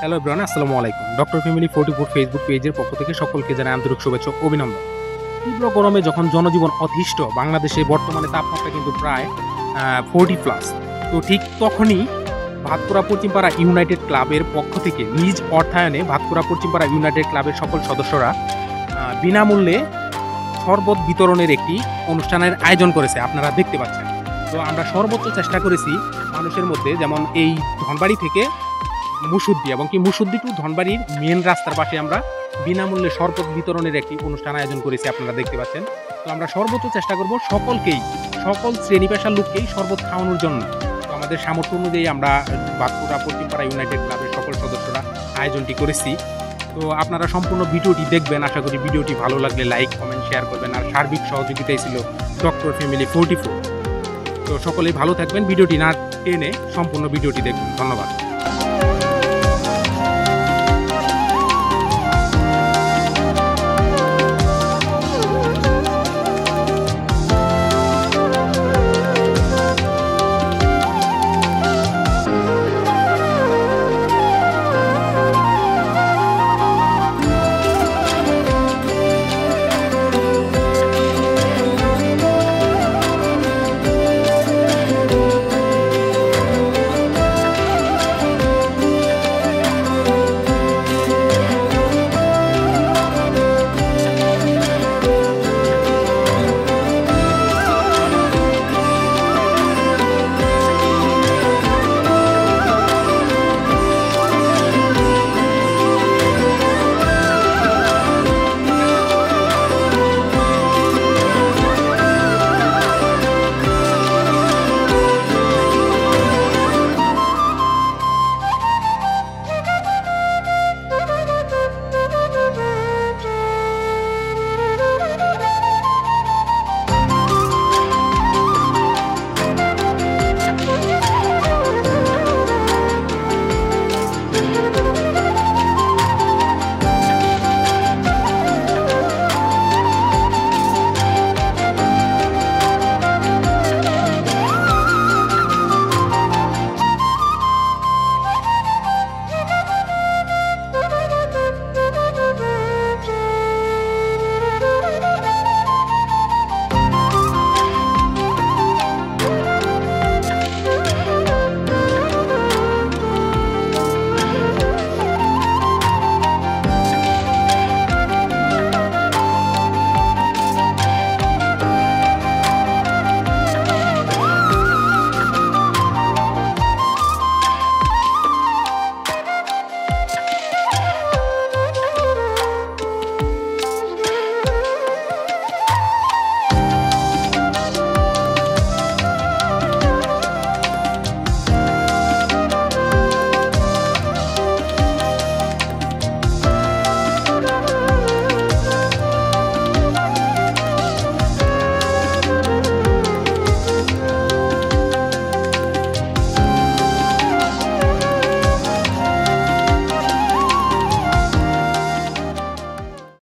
Hello everyone, আসসালামু আলাইকুম। Doctor family 44 Facebook পেজের পক্ষ থেকে সকলকে জানাই আন্তরিক শুভেচ্ছা ও অভিনন্দন। তীব্র গরমে যখন জনজীবন অতিষ্ঠ, বাংলাদেশে বর্তমানে তাপমাত্রা কিন্তু প্রায় 40+। তো ঠিক তখনই ভাতকুড়া পশ্চিমপাড়া ইউনাইটেড ক্লাবের পক্ষ থেকে নিজ অর্থায়নে ভাতকুড়া পশ্চিমপাড়া ইউনাইটেড ক্লাবের সকল সদস্যরা বিনামূল্যে শরবত বিতরণের একটি অনুষ্ঠানের আয়োজন করেছে, আপনারা দেখতে পাচ্ছেন। তো আমরা সর্বোচ্চ চেষ্টা করেছি মানুষের মধ্যে, যেমন এই ধনবাড়ি থেকে মুসুদ্দি এবং কি মুসুদ্দি টু ধনবাড়ির মেন রাস্তার পাশে আমরা বিনামূল্যে শরবত বিতরণের একটি অনুষ্ঠান আয়োজন করেছি, আপনারা দেখতে পাচ্ছেন। তো আমরা সর্বোচ্চ চেষ্টা করব সকলকেই, সকল শ্রেণী পেশার লোককেই শরবত খাওয়ানোর জন্য। তো আমাদের সামর্থ্য অনুযায়ী আমরা ভাতকুড়া পশ্চিমপাড়া ইউনাইটেড ক্লাবের সকল সদস্যরা আয়োজনটি করেছি। তো আপনারা সম্পূর্ণ ভিডিওটি দেখবেন, আশা করি ভিডিওটি ভালো লাগলে লাইক কমেন্ট শেয়ার করবেন। আর সার্বিক সহযোগিতায় ছিল ডক্টর ফ্যামিলি 44। তো সকলেই ভালো থাকবেন, ভিডিওটি না টেনে সম্পূর্ণ ভিডিওটি দেখবেন। ধন্যবাদ।